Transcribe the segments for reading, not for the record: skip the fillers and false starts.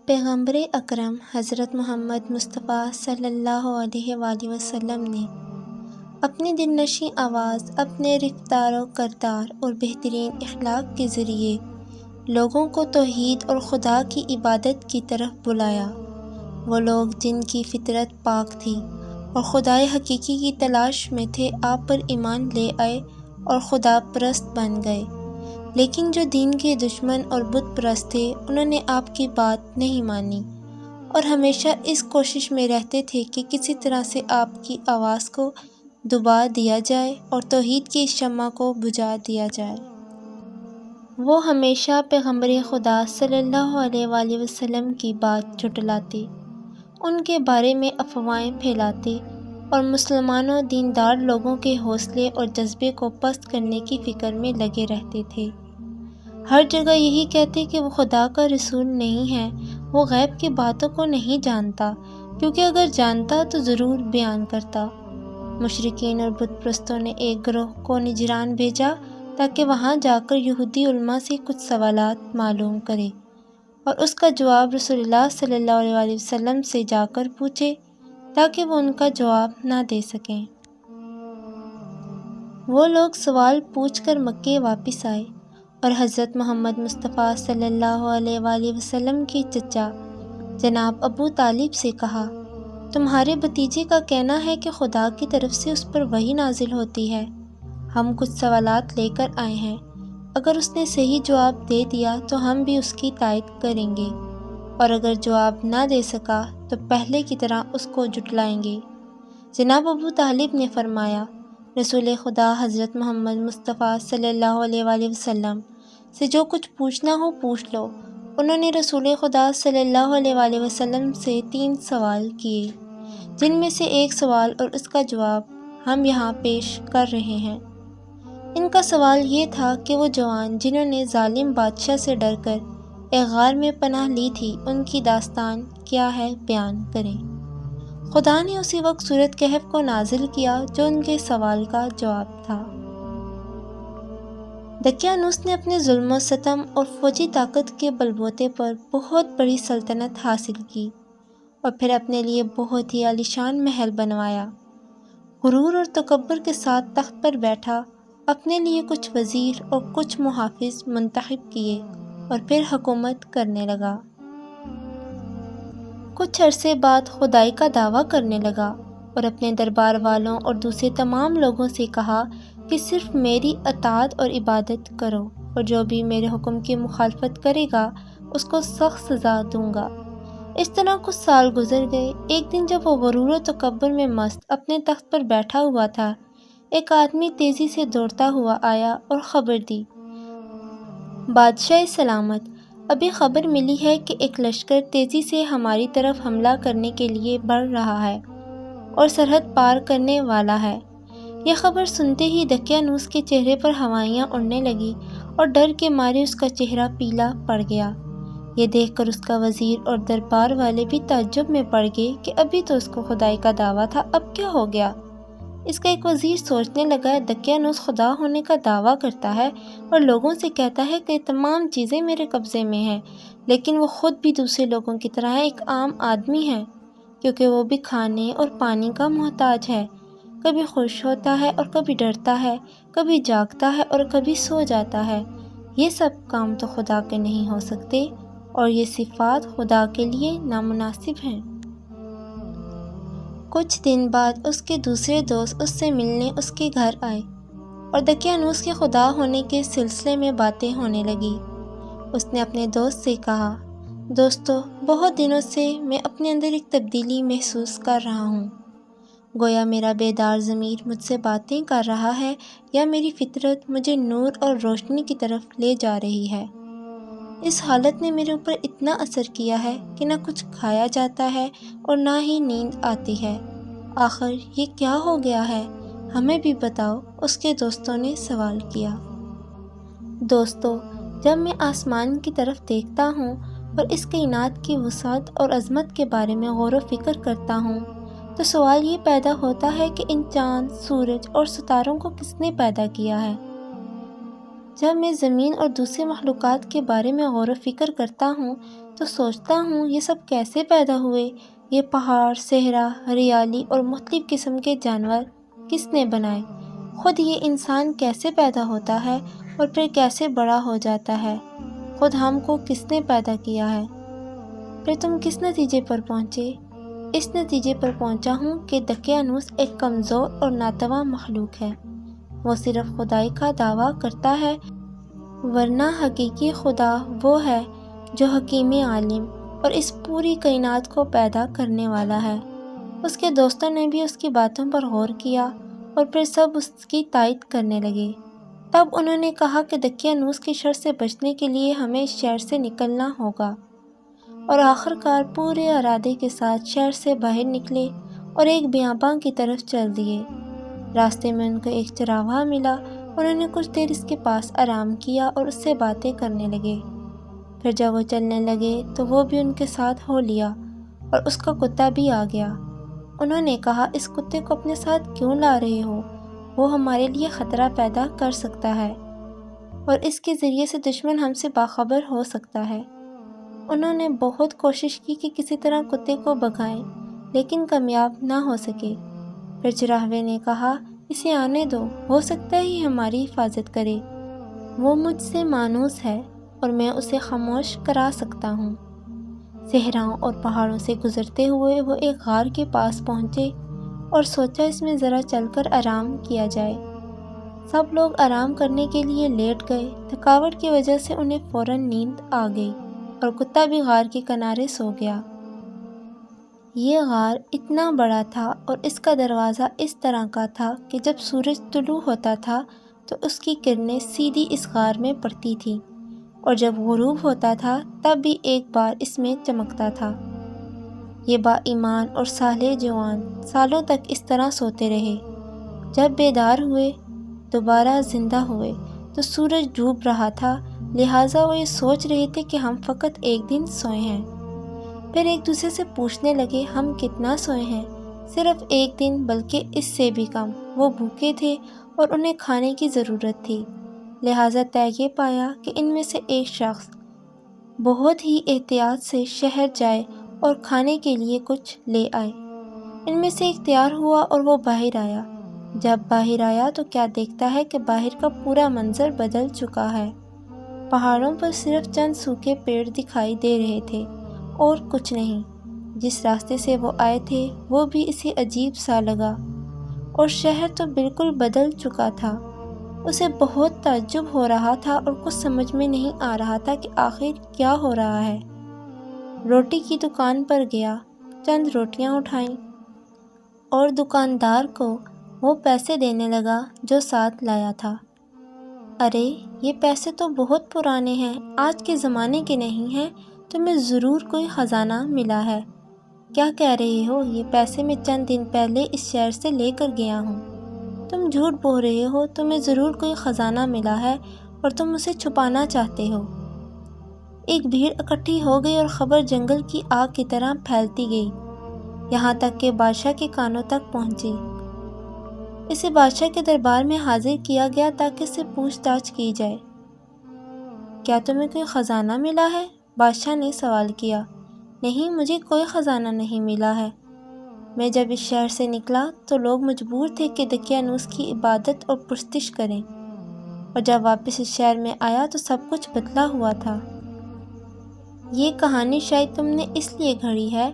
پیغمبر اکرم حضرت محمد مصطفیٰ صلی اللہ علیہ وآلہ وسلم نے اپنی دل نشیں آواز، اپنے رفتار و کردار اور بہترین اخلاق کے ذریعے لوگوں کو توحید اور خدا کی عبادت کی طرف بلایا۔ وہ لوگ جن کی فطرت پاک تھی اور خدائے حقیقی کی تلاش میں تھے، آپ پر ایمان لے آئے اور خدا پرست بن گئے، لیکن جو دین کے دشمن اور بت پرست تھے انہوں نے آپ کی بات نہیں مانی اور ہمیشہ اس کوشش میں رہتے تھے کہ کسی طرح سے آپ کی آواز کو دبا دیا جائے اور توحید کی شمع کو بجھا دیا جائے۔ وہ ہمیشہ پیغمبر خدا صلی اللہ علیہ وآلہ وسلم کی بات جھٹلاتے، ان کے بارے میں افواہیں پھیلاتے اور مسلمانوں دیندار لوگوں کے حوصلے اور جذبے کو پست کرنے کی فکر میں لگے رہتے تھے۔ ہر جگہ یہی کہتے کہ وہ خدا کا رسول نہیں ہے، وہ غیب کی باتوں کو نہیں جانتا، کیونکہ اگر جانتا تو ضرور بیان کرتا۔ مشرکین اور بت پرستوں نے ایک گروہ کو نجران بھیجا تاکہ وہاں جا کر یہودی علماء سے کچھ سوالات معلوم کرے اور اس کا جواب رسول اللہ صلی اللہ علیہ وآلہ وسلم سے جا کر پوچھے تاکہ وہ ان کا جواب نہ دے سکیں۔ وہ لوگ سوال پوچھ کر مکے واپس آئے اور حضرت محمد مصطفیٰ صلی اللہ علیہ وآلہ وسلم کے چچا جناب ابو طالب سے کہا، تمہارے بھتیجے کا کہنا ہے کہ خدا کی طرف سے اس پر وحی نازل ہوتی ہے۔ ہم کچھ سوالات لے کر آئے ہیں، اگر اس نے صحیح جواب دے دیا تو ہم بھی اس کی تائید کریں گے، اور اگر جواب نہ دے سکا تو پہلے کی طرح اس کو جھٹلائیں گے۔ جناب ابو طالب نے فرمایا، رسول خدا حضرت محمد مصطفیٰ صلی اللہ علیہ وآلہ وسلم سے جو کچھ پوچھنا ہو پوچھ لو۔ انہوں نے رسول خدا صلی اللہ علیہ وآلہ وسلم سے 3 سوال کیے، جن میں سے ایک سوال اور اس کا جواب ہم یہاں پیش کر رہے ہیں۔ ان کا سوال یہ تھا کہ وہ جوان جنہوں نے ظالم بادشاہ سے ڈر کر ایک غار میں پناہ لی تھی، ان کی داستان کیا ہے، بیان کریں۔ خدا نے اسی وقت سورۃ کہف کو نازل کیا جو ان کے سوال کا جواب تھا۔ دقیانوس نے اپنے ظلم و ستم اور فوجی طاقت کے بلبوتے پر بہت بڑی سلطنت حاصل کی اور پھر اپنے لیے بہت ہی عالیشان محل بنوایا۔ غرور اور تکبر کے ساتھ تخت پر بیٹھا، اپنے لیے کچھ وزیر اور کچھ محافظ منتخب کیے اور پھر حکومت کرنے لگا۔ کچھ عرصے بعد خدائی کا دعویٰ کرنے لگا اور اپنے دربار والوں اور دوسرے تمام لوگوں سے کہا کہ صرف میری اطاعت اور عبادت کرو، اور جو بھی میرے حکم کی مخالفت کرے گا اس کو سخت سزا دوں گا۔ اس طرح کچھ سال گزر گئے۔ ایک دن جب وہ غرور و تکبر میں مست اپنے تخت پر بیٹھا ہوا تھا، ایک آدمی تیزی سے دوڑتا ہوا آیا اور خبر دی، بادشاہ سلامت، ابھی خبر ملی ہے کہ ایک لشکر تیزی سے ہماری طرف حملہ کرنے کے لیے بڑھ رہا ہے اور سرحد پار کرنے والا ہے۔ یہ خبر سنتے ہی دقیانوس کے چہرے پر ہوائیاں اڑنے لگی اور ڈر کے مارے اس کا چہرہ پیلا پڑ گیا۔ یہ دیکھ کر اس کا وزیر اور دربار والے بھی تعجب میں پڑ گئے کہ ابھی تو اس کو خدائی کا دعویٰ تھا، اب کیا ہو گیا؟ اس کا ایک وزیر سوچنے لگا، دقیانوس خدا ہونے کا دعویٰ کرتا ہے اور لوگوں سے کہتا ہے کہ تمام چیزیں میرے قبضے میں ہیں، لیکن وہ خود بھی دوسرے لوگوں کی طرح ایک عام آدمی ہے، کیونکہ وہ بھی کھانے اور پانی کا محتاج ہے۔ کبھی خوش ہوتا ہے اور کبھی ڈرتا ہے، کبھی جاگتا ہے اور کبھی سو جاتا ہے۔ یہ سب کام تو خدا کے نہیں ہو سکتے، اور یہ صفات خدا کے لیے نامناسب ہیں۔ کچھ دن بعد اس کے دوسرے دوست اس سے ملنے اس کے گھر آئے اور دقیانوس کے خدا ہونے کے سلسلے میں باتیں ہونے لگی۔ اس نے اپنے دوست سے کہا، دوستو، بہت دنوں سے میں اپنے اندر ایک تبدیلی محسوس کر رہا ہوں، گویا میرا بیدار ضمیر مجھ سے باتیں کر رہا ہے یا میری فطرت مجھے نور اور روشنی کی طرف لے جا رہی ہے۔ اس حالت نے میرے اوپر اتنا اثر کیا ہے کہ نہ کچھ کھایا جاتا ہے اور نہ ہی نیند آتی ہے۔ آخر یہ کیا ہو گیا ہے؟ ہمیں بھی بتاؤ، اس کے دوستوں نے سوال کیا۔ دوستو، جب میں آسمان کی طرف دیکھتا ہوں اور اس کائنات کی وسعت اور عظمت کے بارے میں غور و فکر کرتا ہوں تو سوال یہ پیدا ہوتا ہے کہ ان چاند، سورج اور ستاروں کو کس نے پیدا کیا ہے؟ جب میں زمین اور دوسری مخلوقات کے بارے میں غور و فکر کرتا ہوں تو سوچتا ہوں یہ سب کیسے پیدا ہوئے، یہ پہاڑ، صحرا، ہریالی اور مختلف قسم کے جانور کس نے بنائے، خود یہ انسان کیسے پیدا ہوتا ہے اور پھر کیسے بڑا ہو جاتا ہے، خود ہم کو کس نے پیدا کیا ہے۔ پھر تم کس نتیجے پر پہنچے؟ اس نتیجے پر پہنچا ہوں کہ دقیانوس ایک کمزور اور ناتواں مخلوق ہے۔ وہ صرف خدائی کا دعویٰ کرتا ہے، ورنہ حقیقی خدا وہ ہے جو حکیم عالم اور اس پوری کائنات کو پیدا کرنے والا ہے۔ اس کے دوستوں نے بھی اس کی باتوں پر غور کیا اور پھر سب اس کی تائید کرنے لگے۔ تب انہوں نے کہا کہ دقیانوس کی شر سے بچنے کے لیے ہمیں اس شہر سے نکلنا ہوگا، اور آخر کار پورے ارادے کے ساتھ شہر سے باہر نکلے اور ایک بیاباں کی طرف چل دیے۔ راستے میں ان کو ایک چراغاہ ملا، انہوں نے کچھ دیر اس کے پاس آرام کیا اور اس سے باتیں کرنے لگے۔ پھر جب وہ چلنے لگے تو وہ بھی ان کے ساتھ ہو لیا اور اس کا کتا بھی آ گیا۔ انہوں نے کہا، اس کتے کو اپنے ساتھ کیوں لا رہے ہو؟ وہ ہمارے لیے خطرہ پیدا کر سکتا ہے اور اس کے ذریعے سے دشمن ہم سے باخبر ہو سکتا ہے۔ انہوں نے بہت کوشش کی کہ کسی طرح کتے کو بھگائیں، لیکن کامیاب نہ ہو سکے۔ پھر چراغوے نے کہا، اسے آنے دو، ہو سکتا ہے یہ ہماری حفاظت کرے۔ وہ مجھ سے مانوس ہے اور میں اسے خاموش کرا سکتا ہوں۔ صحراؤں اور پہاڑوں سے گزرتے ہوئے وہ ایک غار کے پاس پہنچے اور سوچا اس میں ذرا چل کر آرام کیا جائے۔ سب لوگ آرام کرنے کے لیے لیٹ گئے۔ تھکاوٹ کی وجہ سے انہیں فوراً نیند آ گئی اور کتا بھی غار کے کنارے سو گیا۔ یہ غار اتنا بڑا تھا اور اس کا دروازہ اس طرح کا تھا کہ جب سورج طلوع ہوتا تھا تو اس کی کرنیں سیدھی اس غار میں پڑتی تھیں، اور جب غروب ہوتا تھا تب بھی ایک بار اس میں چمکتا تھا۔ یہ با ایمان اور صالح جوان سالوں تک اس طرح سوتے رہے۔ جب بیدار ہوئے، دوبارہ زندہ ہوئے تو سورج ڈوب رہا تھا، لہٰذا وہ یہ سوچ رہے تھے کہ ہم فقط ایک دن سوئے ہیں۔ پھر ایک دوسرے سے پوچھنے لگے، ہم کتنا سوئے ہیں؟ صرف ایک دن، بلکہ اس سے بھی کم۔ وہ بھوکے تھے اور انہیں کھانے کی ضرورت تھی، لہٰذا طے یہ پایا کہ ان میں سے ایک شخص بہت ہی احتیاط سے شہر جائے اور کھانے کے لیے کچھ لے آئے۔ ان میں سے ایک تیار ہوا اور وہ باہر آیا۔ جب باہر آیا تو کیا دیکھتا ہے کہ باہر کا پورا منظر بدل چکا ہے۔ پہاڑوں پر صرف چند سوکھے پیڑ دکھائی دے رہے تھے اور کچھ نہیں۔ جس راستے سے وہ آئے تھے وہ بھی اسے عجیب سا لگا، اور شہر تو بالکل بدل چکا تھا۔ اسے بہت تعجب ہو رہا تھا اور کچھ سمجھ میں نہیں آ رہا تھا کہ آخر کیا ہو رہا ہے۔ روٹی کی دکان پر گیا، چند روٹیاں اٹھائیں اور دکاندار کو وہ پیسے دینے لگا جو ساتھ لایا تھا۔ ارے یہ پیسے تو بہت پرانے ہیں، آج کے زمانے کے نہیں ہیں، تمہیں ضرور کوئی خزانہ ملا ہے۔ کیا کہہ رہے ہو؟ یہ پیسے میں چند دن پہلے اس شہر سے لے کر گیا ہوں۔ تم جھوٹ بول رہے ہو، تمہیں ضرور کوئی خزانہ ملا ہے اور تم اسے چھپانا چاہتے ہو۔ ایک بھیڑ اکٹھی ہو گئی اور خبر جنگل کی آگ کی طرح پھیلتی گئی، یہاں تک کہ بادشاہ کے کانوں تک پہنچی۔ اسے بادشاہ کے دربار میں حاضر کیا گیا تاکہ اس سے پوچھ تاچھ کی جائے۔ کیا تمہیں کوئی خزانہ ملا ہے؟ بادشاہ نے سوال کیا۔ نہیں، مجھے کوئی خزانہ نہیں ملا ہے۔ میں جب اس شہر سے نکلا تو لوگ مجبور تھے کہ دقیانوس کی عبادت اور پرستش کریں، اور جب واپس اس شہر میں آیا تو سب کچھ بدلا ہوا تھا۔ یہ کہانی شاید تم نے اس لیے گھڑی ہے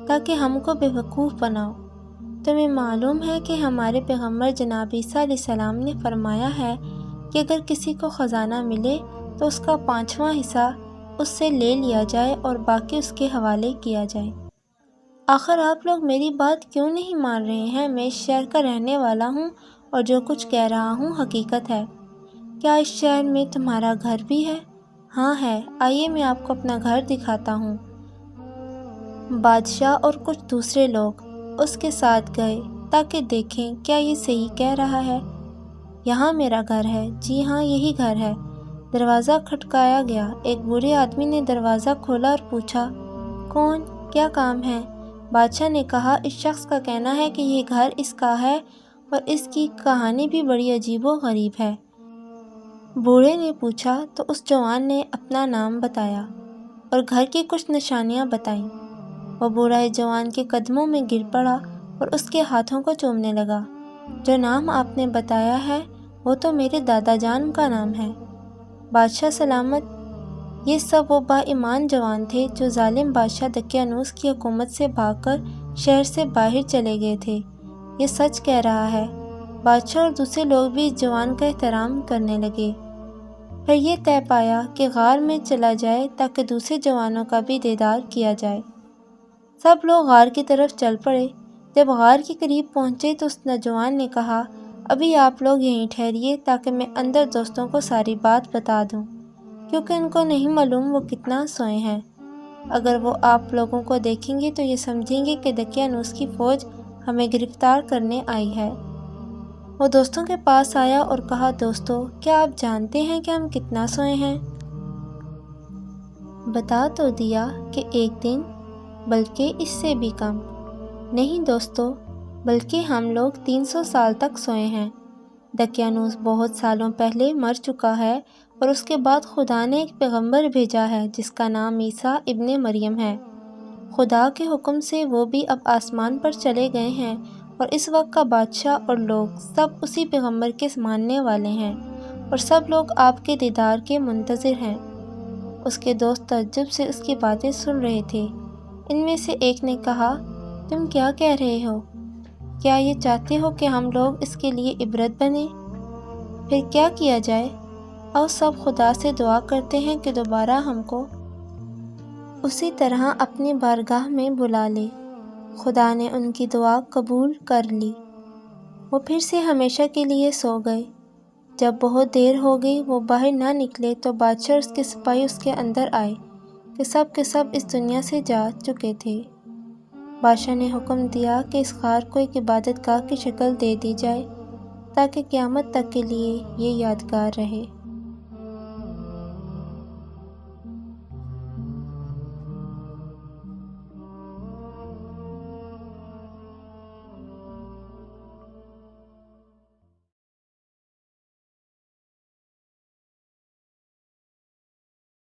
تاکہ ہم کو بے وقوف بناؤ۔ تمہیں معلوم ہے کہ ہمارے پیغمبر جناب عیسیٰ علیہ السلام نے فرمایا ہے کہ اگر کسی کو خزانہ ملے تو اس کا 5واں حصہ اس سے لے لیا جائے اور باقی اس کے حوالے کیا جائے۔ آخر آپ لوگ میری بات کیوں نہیں مان رہے ہیں؟ میں اس شہر کا رہنے والا ہوں اور جو کچھ کہہ رہا ہوں حقیقت ہے۔ کیا اس شہر میں تمہارا گھر بھی ہے؟ ہاں ہے، آئیے میں آپ کو اپنا گھر دکھاتا ہوں۔ بادشاہ اور کچھ دوسرے لوگ اس کے ساتھ گئے تاکہ دیکھیں کیا یہ صحیح کہہ رہا ہے۔ یہاں میرا گھر ہے، جی ہاں یہی گھر ہے۔ دروازہ کھٹکایا گیا، ایک بوڑھے آدمی نے دروازہ کھولا اور پوچھا، کون؟ کیا کام ہے؟ بادشاہ نے کہا، اس شخص کا کہنا ہے کہ یہ گھر اس کا ہے اور اس کی کہانی بھی بڑی عجیب و غریب ہے۔ بوڑھے نے پوچھا تو اس جوان نے اپنا نام بتایا اور گھر کی کچھ نشانیاں بتائیں۔ وہ بوڑھا اس جوان کے قدموں میں گر پڑا اور اس کے ہاتھوں کو چومنے لگا۔ جو نام آپ نے بتایا ہے وہ تو میرے دادا جان کا نام ہے۔ بادشاہ سلامت، یہ سب وہ با ایمان جوان تھے جو ظالم بادشاہ دقیانوس کی حکومت سے بھاگ کر شہر سے باہر چلے گئے تھے۔ یہ سچ کہہ رہا ہے۔ بادشاہ اور دوسرے لوگ بھی اس جوان کا احترام کرنے لگے۔ پھر یہ طے پایا کہ غار میں چلا جائے تاکہ دوسرے جوانوں کا بھی دیدار کیا جائے۔ سب لوگ غار کی طرف چل پڑے۔ جب غار کے قریب پہنچے تو اس نوجوان نے کہا، ابھی آپ لوگ یہیں ٹھہریے تاکہ میں اندر دوستوں کو ساری بات بتا دوں، کیونکہ ان کو نہیں معلوم وہ کتنا سوئے ہیں۔ اگر وہ آپ لوگوں کو دیکھیں گے تو یہ سمجھیں گے کہ دقیانوس کی فوج ہمیں گرفتار کرنے آئی ہے۔ وہ دوستوں کے پاس آیا اور کہا، دوستو، کیا آپ جانتے ہیں کہ ہم کتنا سوئے ہیں؟ بتا تو دیا کہ ایک دن، بلکہ اس سے بھی کم۔ نہیں دوستو، بلکہ ہم لوگ 300 سال تک سوئے ہیں۔ دقیانوس بہت سالوں پہلے مر چکا ہے اور اس کے بعد خدا نے ایک پیغمبر بھیجا ہے جس کا نام عیسیٰ ابن مریم ہے۔ خدا کے حکم سے وہ بھی اب آسمان پر چلے گئے ہیں اور اس وقت کا بادشاہ اور لوگ سب اسی پیغمبر کے ماننے والے ہیں اور سب لوگ آپ کے دیدار کے منتظر ہیں۔ اس کے دوست تعجب سے اس کی باتیں سن رہے تھے۔ ان میں سے ایک نے کہا، تم کیا کہہ رہے ہو؟ کیا یہ چاہتے ہو کہ ہم لوگ اس کے لیے عبرت بنیں؟ پھر کیا کیا جائے؟ اور سب خدا سے دعا کرتے ہیں کہ دوبارہ ہم کو اسی طرح اپنی بارگاہ میں بلا لے۔ خدا نے ان کی دعا قبول کر لی۔ وہ پھر سے ہمیشہ کے لیے سو گئے۔ جب بہت دیر ہو گئی وہ باہر نہ نکلے تو بادشاہ اور اس کے سپاہی اس کے اندر آئے کہ سب کے سب اس دنیا سے جا چکے تھے۔ بادشاہ نے حکم دیا کہ اس غار کو ایک عبادت گاہ کی شکل دے دی جائے تاکہ قیامت تک کے لیے یہ یادگار رہے۔